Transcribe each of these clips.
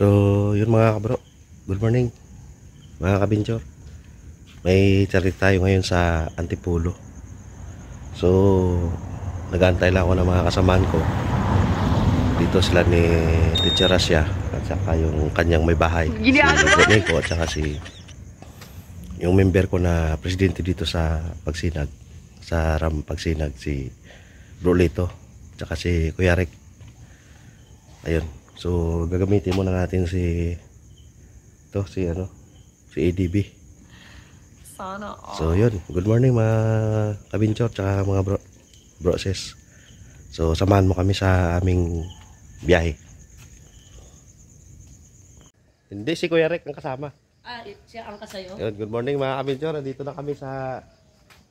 So, yun mga kabro. Good morning, mga kabinchor. May charity tayo ngayon sa Antipolo. So, nag-aantay lang ako ng mga kasamaan ko. Dito sila ni Teacher Rasya at saka yung kanyang may bahay. Si Brunei ko at saka yung member ko na presidente dito sa Pagsinag. Sa Ram Pagsinag, si Bro Lito at saka si Kuya Rick. Ayun. So, gagamitin muna natin si ADB. Sana all. So, yun. Good morning mga kabinchor tsaka mga broses. So, samahan mo kami sa aming biyahe. Hindi, si Kuya Rick ang kasama. Siya ang kasayo? Yun, good morning mga kabinchor. Dito na kami sa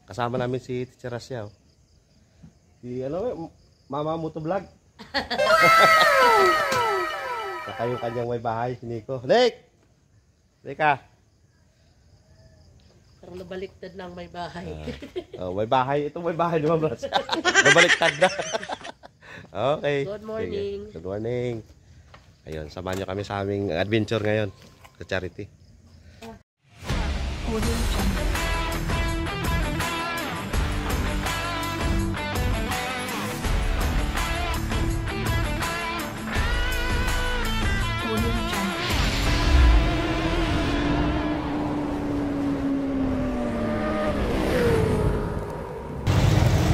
kasama namin si Teacher Rasya. Si Mama Moto Vlog. Saka yung kanyang may bahay, si Nico. Nick! Nika! Parang nabaliktad ng may bahay. May bahay. Ito may bahay, di ba, bros? Nabaliktad na. Okay. Good morning. Sige. Good morning. Ayun, samahan nyo kami sa aming adventure ngayon sa charity.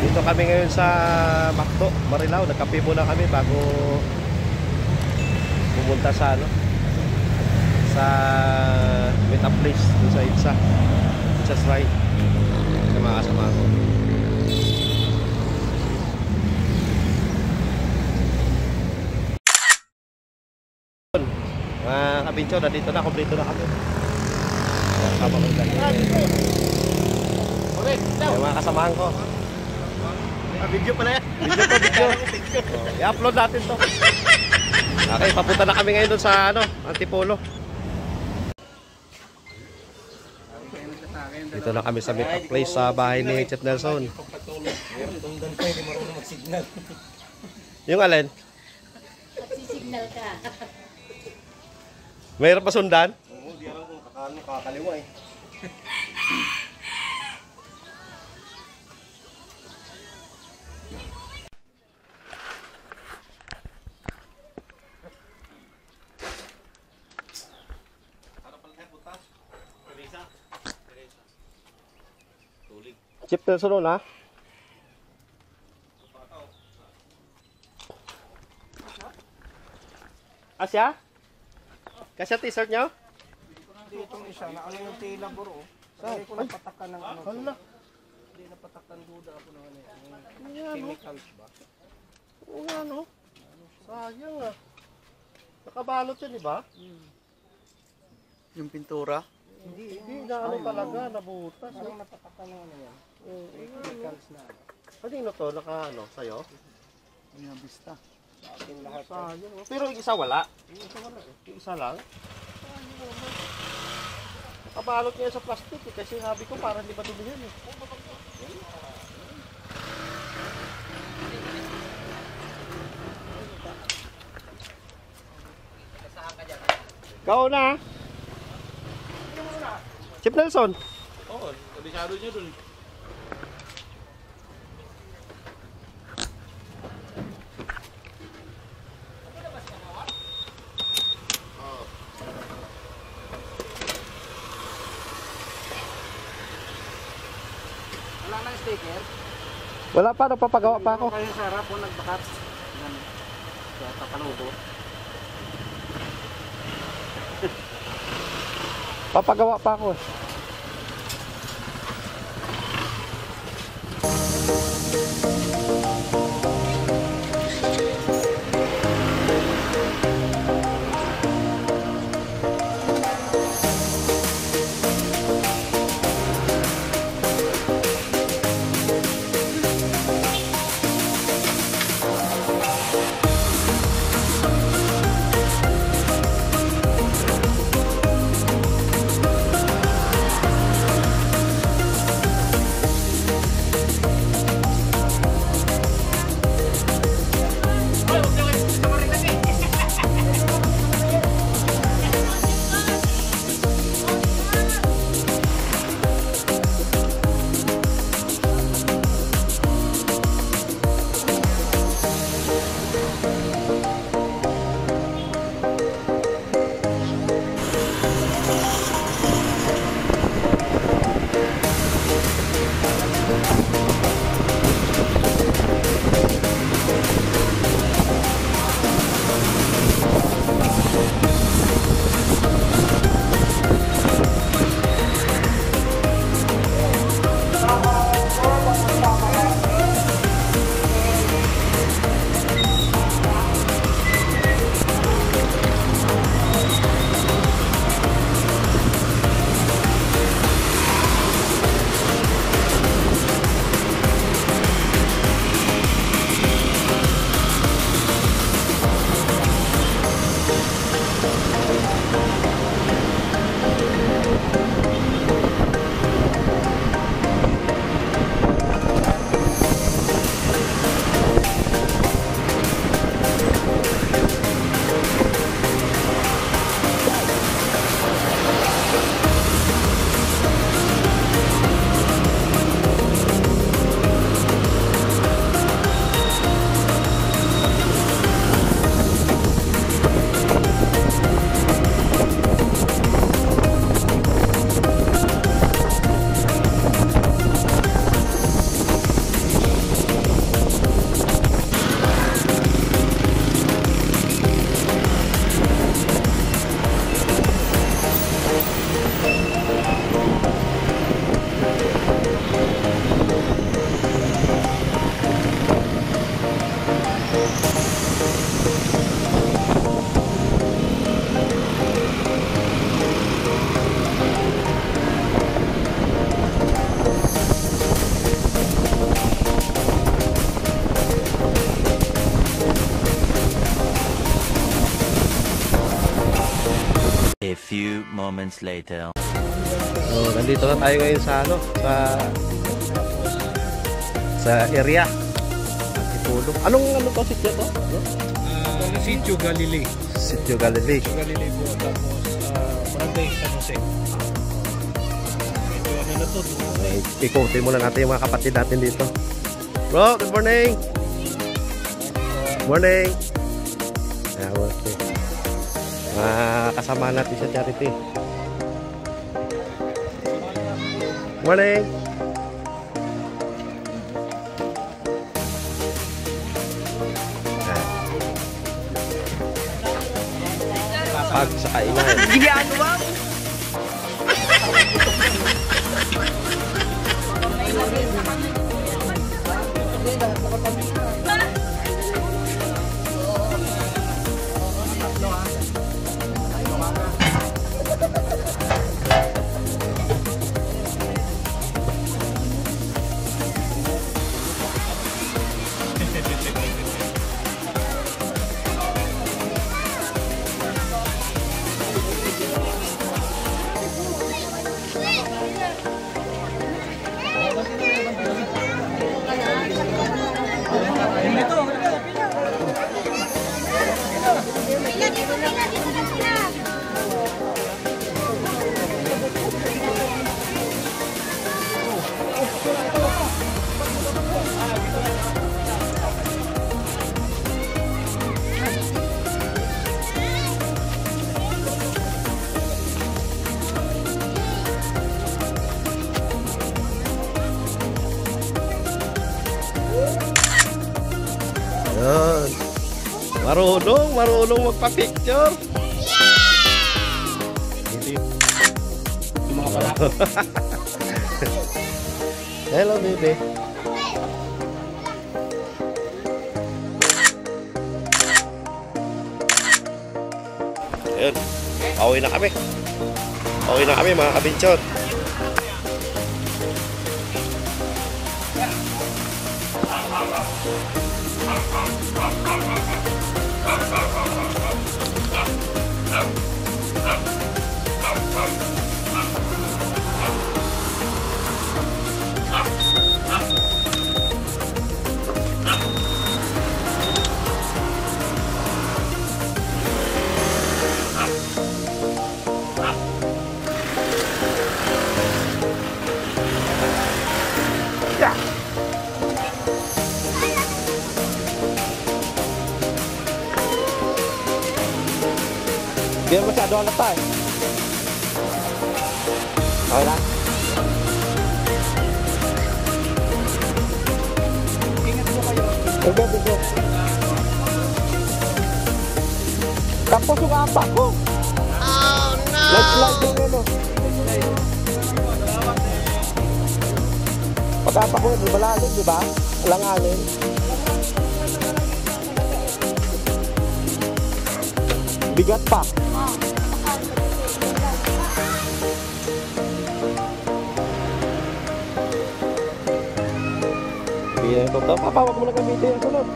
Dito kami ngayon sa Macdo, Marilao. Nagkape muna kami bago pumunta sa sa meet up place dun sa Itza's Ride sa mga kasama ko. Mga kabincho, nandito na, kompleto na kami. Mga kasamahan ko. Video pala yan. Video. I-upload natin to. Okay, papunta na kami ngayon doon sa Antipolo. Dito na kami sa meet-up place sa bahay ni Chef Nelson. Yung alin? Magsisignal ka. Mayroon pa sundan? Oo, di alam kung kakaliwa eh. Chef Nelson na? Asya? Kasya t-shirt nyo? Itong isa, na ano yung tila bro. Sabi ko napatakan ng ano. Hala. Hindi napatakan duda ako ng ano. Ayan, Chemicals ba? Oo nga, no? Sayang ah. Nakabalot yan, di ba? Yung pintura? Hindi na talaga, nabutas. Parang napatakan ng ano yan. Chemicals na. Kanino to? Sa'yo? Yung vista. Sa akin lahat. Sayang. Pero yung isa wala. Yung isa lang. Nakabalot niya sa plastic eh. Kasi sabi ko parang di ba tuloy yan eh. Ikaw na. Chef Nelson. Oo, kabisado niya dun. Wala nang sticker? Wala pa, nagpapagawa pa ako. Kayo sa harap o nagbakat? Yan. Sa Tapanubo. Papagawa pa ako. A few moments later. So, nandito na tayo ngayon sa ano, sa area. Antipolo. Anong ano to, sityo to? Ano? Sitio Galilei. Sitio Galilei. Sitio Galilei po. Tapos, Barangay San Jose. Medyo ano na to. Ikutin muna natin yung mga kapatid natin dito. Bro, good morning! Morning! Yeah, okay. Mga kasama natin sa charity. Morning! Pag sa kainan. Ginagawa mo! Ayan. Marunong magpa-picture. Hello, baby. Ayan. Pauwi na kami. Pauwi na kami, mga kabinchon. Hindi masyado halata eh. Okay na? Ingat po kayo. Bigo. Tapos yung apa ko. Oh no! Slide yung ano. Pag-apa ko, di malalim, di ba? Walang alin. Bigat pa. Iya, ito. Papa, wag mo na gamitin yung sunod.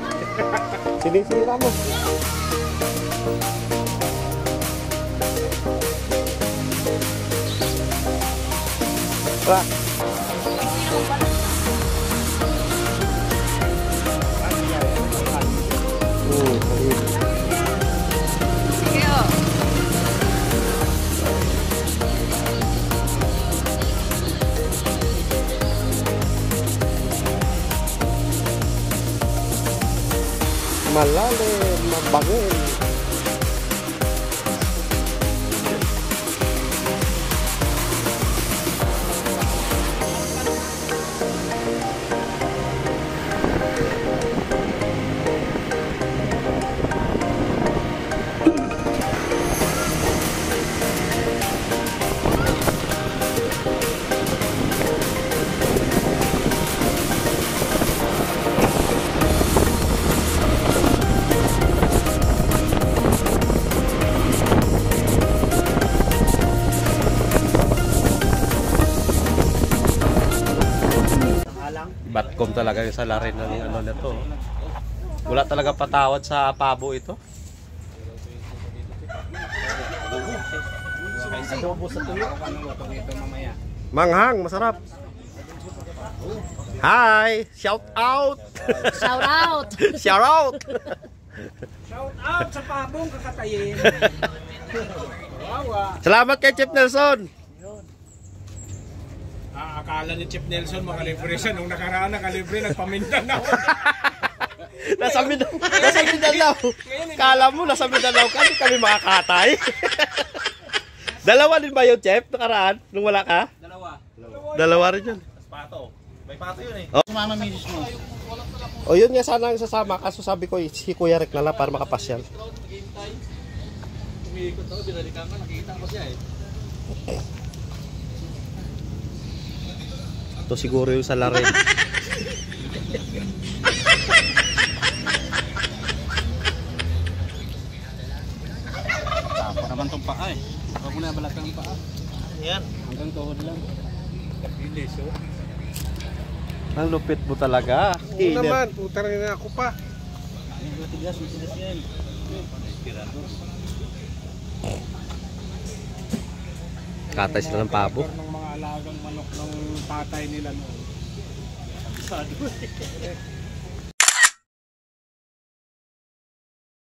Sinisira mo. Tara. Malalim, mabangin. Batcom talaga yung salarin ng ano nito. Wala talaga patawad sa pabo ito. Adobo sa tuyo. Anong luto nito mamaya? Manghang, masarap. Hi! Shout out! Shout out! Shout out! Shout out sa pabong kakatayin. Wawa. Salamat kay Chef Nelson. Akala ni Chef Nelson makalibre siya. Nung nakaraan nakalibre, nagpamindanao. Nasa Mindanao. Kala mo nasa Mindanao kasi kami makakatay. Dalawa din ba yun, Chef? Nakaraan? Nung wala ka? Dalawa rin yun. Pato. May pato yun eh. Sumama misis mo. O yun nga sana ang sasama. Kaso sabi ko si Kuya Rick na lang para makapasyal. Umiikot ako, binalikan ka, nakita ko siya eh. Ito siguro yung salarin. Tapa naman tong paa eh. Huwag mo na balatan ang paa. Yan. Hanggang tuhod lang. Bilis oh. Ang lupit mo talaga. Oo naman, puta rin na ako pa. Matigas yan. Katay sila ng pabo. Ng mga alagang manok ng tatay nila noon. Sado.